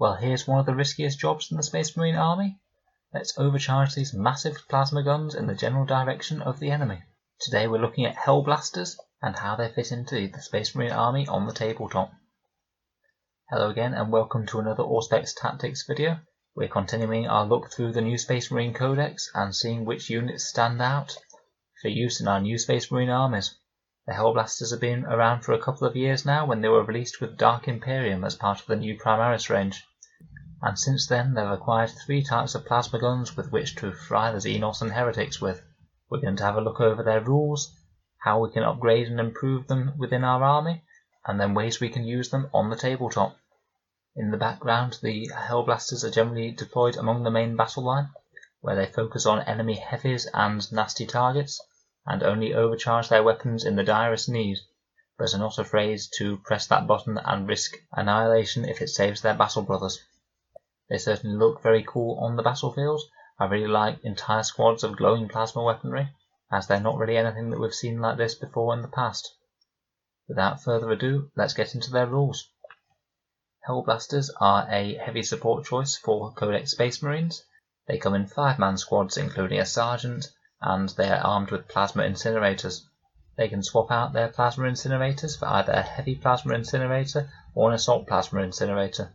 Well, here's one of the riskiest jobs in the Space Marine Army. Let's overcharge these massive plasma guns in the general direction of the enemy. Today we're looking at Hellblasters and how they fit into the Space Marine Army on the tabletop. Hello again and welcome to another Auspex Tactics video. We're continuing our look through the new Space Marine Codex and seeing which units stand out for use in our new Space Marine armies. The Hellblasters have been around for a couple of years now when they were released with Dark Imperium as part of the new Primaris range. And since then they've acquired 3 types of plasma guns with which to fry the Xenos and Heretics with. We're going to have a look over their rules, how we can upgrade and improve them within our army, and then ways we can use them on the tabletop. In the background, the Hellblasters are generally deployed among the main battle line, where they focus on enemy heavies and nasty targets, and only overcharge their weapons in the direst need, but are not afraid to press that button and risk annihilation if it saves their battle brothers. They certainly look very cool on the battlefield. I really like entire squads of glowing plasma weaponry, as they're not really anything that we've seen like this before in the past. Without further ado, let's get into their rules. Hellblasters are a heavy support choice for Codex Space Marines. They come in 5-man squads including a sergeant, and they are armed with plasma incinerators. They can swap out their plasma incinerators for either a heavy plasma incinerator or an assault plasma incinerator.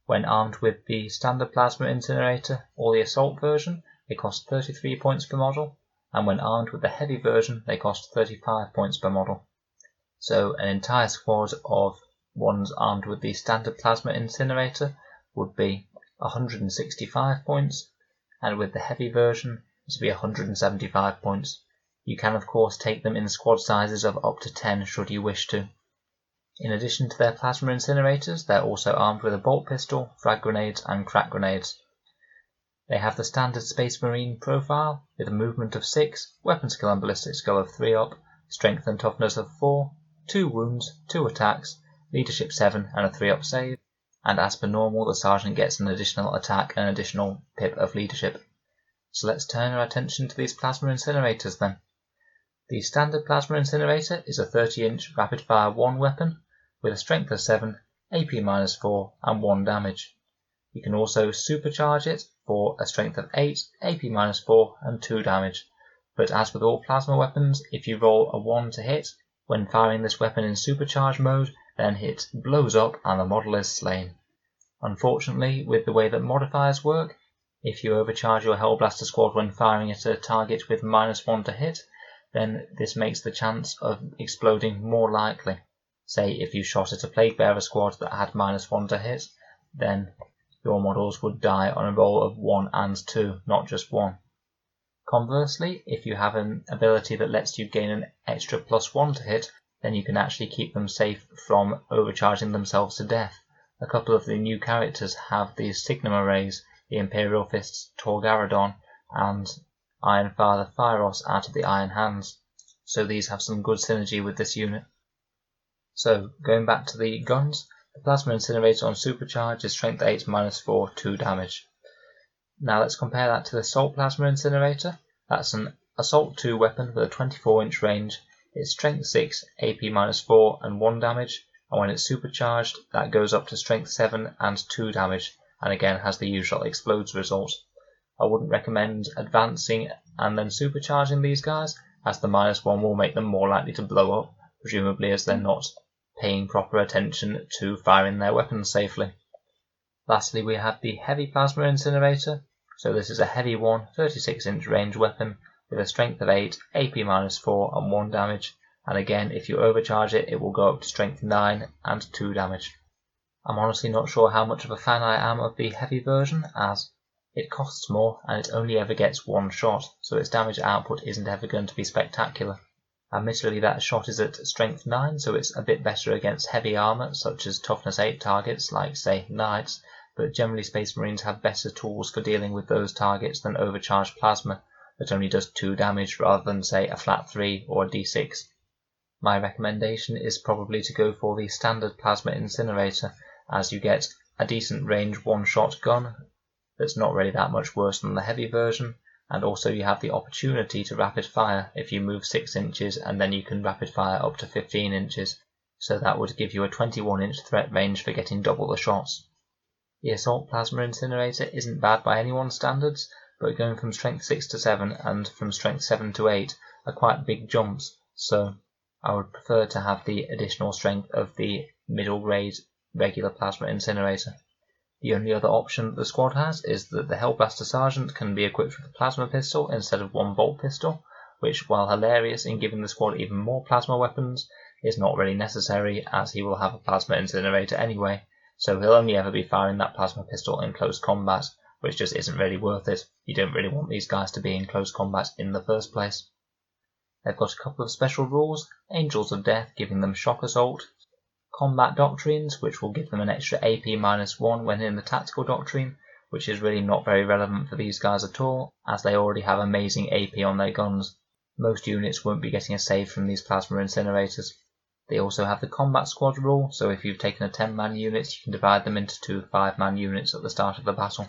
When armed with the standard plasma incinerator or the assault version, they cost 33 points per model, and when armed with the heavy version, they cost 35 points per model. So an entire squad of ones armed with the standard plasma incinerator would be 165 points, and with the heavy version, it would be 175 points. You can of course take them in squad sizes of up to 10 should you wish to. In addition to their plasma incinerators, they're also armed with a bolt pistol, frag grenades and crack grenades. They have the standard Space Marine profile with a movement of 6, weapon skill and ballistic skill of 3 up, strength and toughness of 4, 2 wounds, 2 attacks, leadership 7 and a 3 up save, and as per normal the sergeant gets an additional attack and an additional pip of leadership. So let's turn our attention to these plasma incinerators then. The standard plasma incinerator is a 30-inch rapid fire 1 weapon with a strength of 7, AP -4 and 1 damage. You can also supercharge it for a strength of 8, AP -4 and 2 damage, but as with all plasma weapons, if you roll a 1 to hit, when firing this weapon in supercharge mode, then it blows up and the model is slain. Unfortunately, with the way that modifiers work, if you overcharge your Hellblaster squad when firing at a target with -1 to hit, then this makes the chance of exploding more likely. Say if you shot at a Plaguebearer squad that had -1 to hit, then your models would die on a roll of 1 and 2, not just 1. Conversely, if you have an ability that lets you gain an extra +1 to hit, then you can actually keep them safe from overcharging themselves to death. A couple of the new characters have these Signum arrays, the Imperial Fists Torgaradon and Iron Father Phyros out of the Iron Hands, so these have some good synergy with this unit. So, going back to the guns, the Plasma Incinerator on Supercharge is strength 8 -4, 2 damage. Now let's compare that to the Assault Plasma Incinerator. That's an Assault 2 weapon with a 24-inch range. It's strength 6, AP -4 and 1 damage, and when it's supercharged, that goes up to strength 7 and 2 damage, and again has the usual explodes result. I wouldn't recommend advancing and then supercharging these guys, as the -1 will make them more likely to blow up, presumably as they're not paying proper attention to firing their weapons safely. Lastly, we have the Heavy Plasma Incinerator. So this is a heavy one, 36-inch range weapon with a strength of 8, AP -4 and 1 damage, and again if you overcharge it, it will go up to strength 9 and 2 damage. I'm honestly not sure how much of a fan I am of the heavy version, as it costs more and it only ever gets 1 shot, so its damage output isn't ever going to be spectacular. Admittedly that shot is at strength 9, so it's a bit better against heavy armour such as toughness 8 targets like say knights, but generally Space Marines have better tools for dealing with those targets than overcharged plasma that only does 2 damage rather than say a flat 3 or a d6. My recommendation is probably to go for the standard plasma incinerator, as you get a decent range 1-shot gun that's not really that much worse than the heavy version, and also you have the opportunity to rapid fire if you move 6 inches and then you can rapid fire up to 15 inches, so that would give you a 21-inch threat range for getting double the shots. The Assault Plasma Incinerator isn't bad by anyone's standards, but going from strength 6 to 7 and from strength 7 to 8 are quite big jumps, so I would prefer to have the additional strength of the middle grade regular Plasma Incinerator. The only other option that the squad has is that the Hellblaster Sergeant can be equipped with a plasma pistol instead of one bolt pistol, which, while hilarious in giving the squad even more plasma weapons, is not really necessary as he will have a Plasma Incinerator anyway, so he'll only ever be firing that plasma pistol in close combat, which just isn't really worth it. You don't really want these guys to be in close combat in the first place. They've got a couple of special rules: Angels of Death giving them Shock Assault, Combat Doctrines, which will give them an extra AP -1 when in the Tactical Doctrine, which is really not very relevant for these guys at all, as they already have amazing AP on their guns. Most units won't be getting a save from these Plasma Incinerators. They also have the Combat Squad rule, so if you've taken a 10-man unit, you can divide them into 2 5-man units at the start of the battle.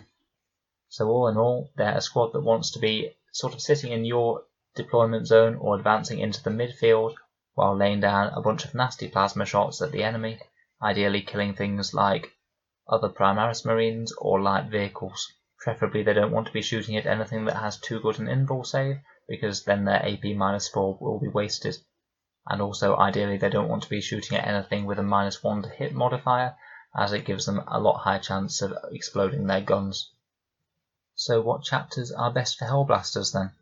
So all in all, they're a squad that wants to be sort of sitting in your deployment zone or advancing into the midfield while laying down a bunch of nasty plasma shots at the enemy, ideally killing things like other Primaris Marines or light vehicles. Preferably they don't want to be shooting at anything that has too good an invul save, because then their AP -4 will be wasted. And also ideally they don't want to be shooting at anything with a -1 to hit modifier, as it gives them a lot higher chance of exploding their guns. So what chapters are best for Hellblasters then?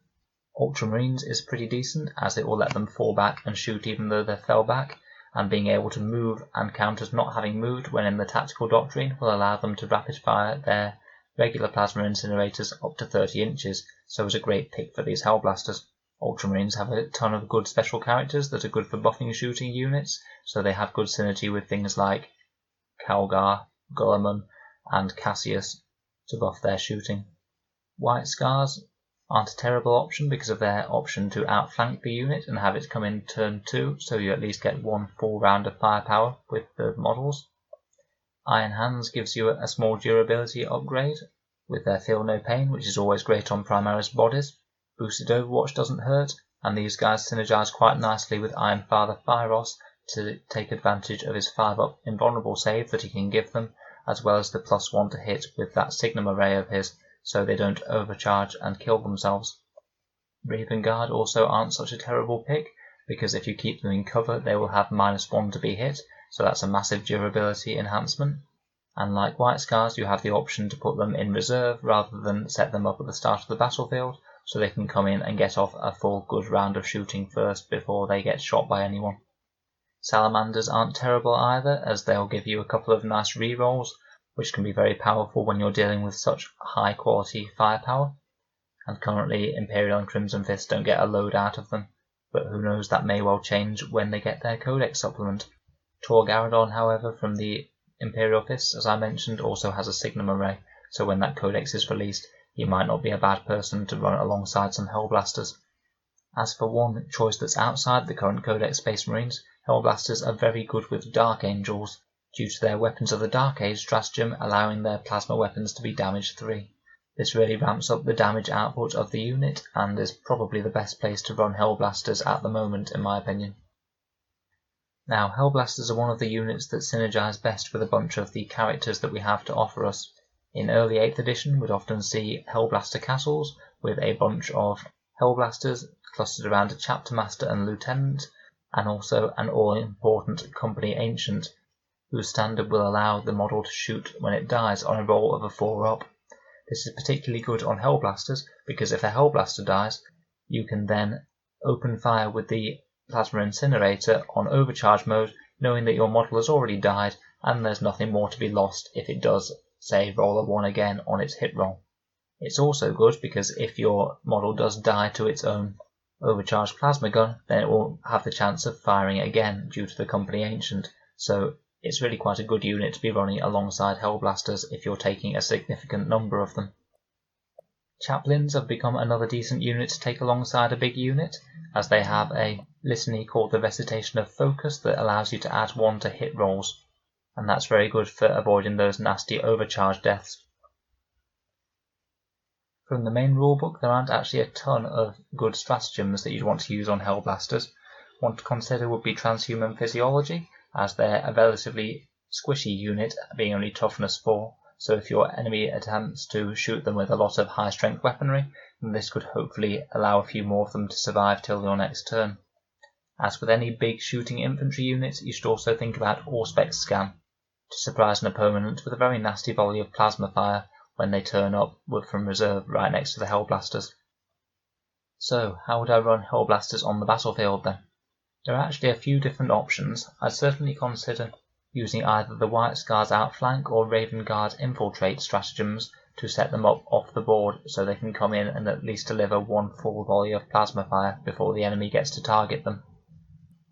Ultramarines is pretty decent, as it will let them fall back and shoot even though they fell back, and being able to move and counters not having moved when in the Tactical Doctrine will allow them to rapid fire their regular Plasma Incinerators up to 30 inches, so it's a great pick for these Hellblasters. Ultramarines have a ton of good special characters that are good for buffing shooting units, so they have good synergy with things like Calgar, Gulliman and Cassius to buff their shooting. White Scars aren't a terrible option because of their option to outflank the unit and have it come in turn 2, so you at least get 1 full round of firepower with the models. Iron Hands gives you a small durability upgrade with their Feel No Pain, which is always great on Primaris bodies. Boosted Overwatch doesn't hurt, and these guys synergize quite nicely with Iron Father Fyros to take advantage of his 5-up invulnerable save that he can give them, as well as the +1 to hit with that Signum array of his, so they don't overcharge and kill themselves. Raven Guard also aren't such a terrible pick, because if you keep them in cover they will have -1 to be hit, so that's a massive durability enhancement. And like White Scars, you have the option to put them in reserve rather than set them up at the start of the battlefield, so they can come in and get off a full good round of shooting first before they get shot by anyone. Salamanders aren't terrible either, as they'll give you a couple of nice rerolls, which can be very powerful when you're dealing with such high quality firepower, and currently Imperial and Crimson Fist don't get a load out of them, but who knows, that may well change when they get their Codex supplement. Tor Garadon, however, from the Imperial Fists, as I mentioned, also has a Signum array, so when that Codex is released, he might not be a bad person to run alongside some Hellblasters. As for one choice that's outside the current Codex Space Marines, Hellblasters are very good with Dark Angels, due to their Weapons of the Dark Age stratagem allowing their plasma weapons to be damage 3. This really ramps up the damage output of the unit, and is probably the best place to run Hellblasters at the moment in my opinion. Now, Hellblasters are one of the units that synergize best with a bunch of the characters that we have to offer us. In early 8th edition we'd often see Hellblaster castles with a bunch of Hellblasters clustered around a Chapter Master and Lieutenant, and also an all-important Company Ancient, whose standard will allow the model to shoot when it dies on a roll of a 4-up. This is particularly good on Hellblasters, because if a Hellblaster dies, you can then open fire with the Plasma Incinerator on overcharge mode, knowing that your model has already died and there's nothing more to be lost if it does, say, roll a 1 again on its hit roll. It's also good because if your model does die to its own overcharged plasma gun, then it will have the chance of firing again due to the Company Ancient, so it's really quite a good unit to be running alongside Hellblasters if you're taking a significant number of them. Chaplains have become another decent unit to take alongside a big unit, as they have a litany called the Recitation of Focus that allows you to add 1 to hit rolls, and that's very good for avoiding those nasty overcharge deaths. From the main rulebook there aren't actually a ton of good stratagems that you'd want to use on Hellblasters. One to consider would be Transhuman Physiology, as they're a relatively squishy unit, being only toughness 4, so if your enemy attempts to shoot them with a lot of high strength weaponry, then this could hopefully allow a few more of them to survive till your next turn. As with any big shooting infantry unit, you should also think about Auspex Scan, to surprise an opponent with a very nasty volley of plasma fire when they turn up from reserve right next to the Hellblasters. So, how would I run Hellblasters on the battlefield then? There are actually a few different options. I'd certainly consider using either the White Scars outflank or Raven Guard infiltrate stratagems to set them up off the board so they can come in and at least deliver one full volley of plasma fire before the enemy gets to target them.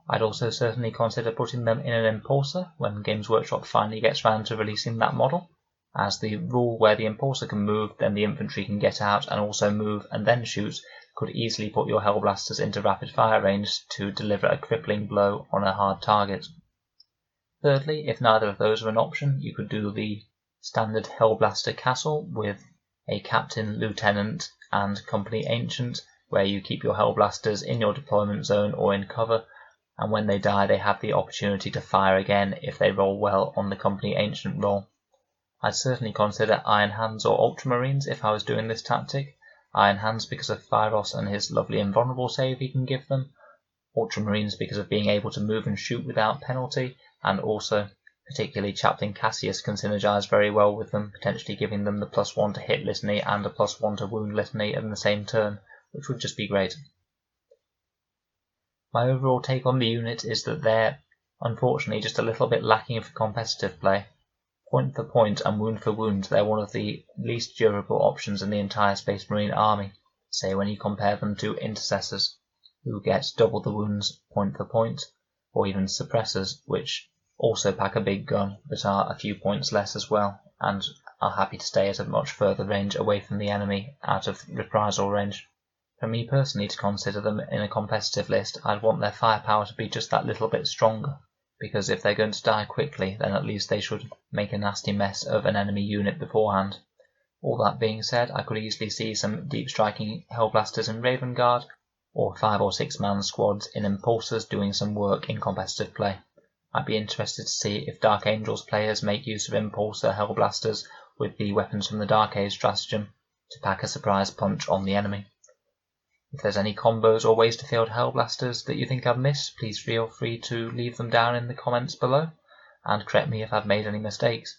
I'd also certainly consider putting them in an Impulsor when Games Workshop finally gets round to releasing that model, as the rule where the Impulsor can move, then the infantry can get out and also move and then shoot could easily put your Hellblasters into rapid fire range to deliver a crippling blow on a hard target. Thirdly, if neither of those are an option, you could do the standard Hellblaster Castle with a Captain, Lieutenant and Company Ancient, where you keep your Hellblasters in your deployment zone or in cover, and when they die they have the opportunity to fire again if they roll well on the Company Ancient roll. I'd certainly consider Iron Hands or Ultramarines if I was doing this tactic. Iron Hands because of Phyros and his lovely invulnerable save he can give them, Ultramarines because of being able to move and shoot without penalty, and also particularly Chaplain Cassius can synergize very well with them, potentially giving them the +1 to hit litany and a +1 to wound litany in the same turn, which would just be great. My overall take on the unit is that they're unfortunately just a little bit lacking for competitive play. Point for point and wound for wound, they're one of the least durable options in the entire Space Marine army, say when you compare them to Intercessors, who get double the wounds point for point, or even Suppressors, which also pack a big gun but are a few points less as well, and are happy to stay at a much further range away from the enemy, out of reprisal range. For me personally to consider them in a competitive list, I'd want their firepower to be just that little bit stronger, because if they're going to die quickly, then at least they should make a nasty mess of an enemy unit beforehand. All that being said, I could easily see some deep striking Hellblasters in Raven Guard, or 5 or 6 man squads in Impulsors doing some work in competitive play. I'd be interested to see if Dark Angels players make use of Impulsor Hellblasters with the Weapons from the Dark Age stratagem to pack a surprise punch on the enemy. If there's any combos or ways to field Hellblasters that you think I've missed, please feel free to leave them down in the comments below, and correct me if I've made any mistakes.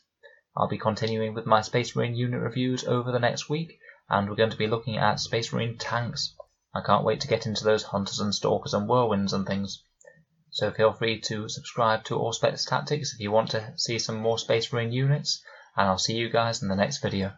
I'll be continuing with my Space Marine unit reviews over the next week, and we're going to be looking at Space Marine tanks. I can't wait to get into those Hunters and Stalkers and Whirlwinds and things. So feel free to subscribe to Auspex Tactics if you want to see some more Space Marine units, and I'll see you guys in the next video.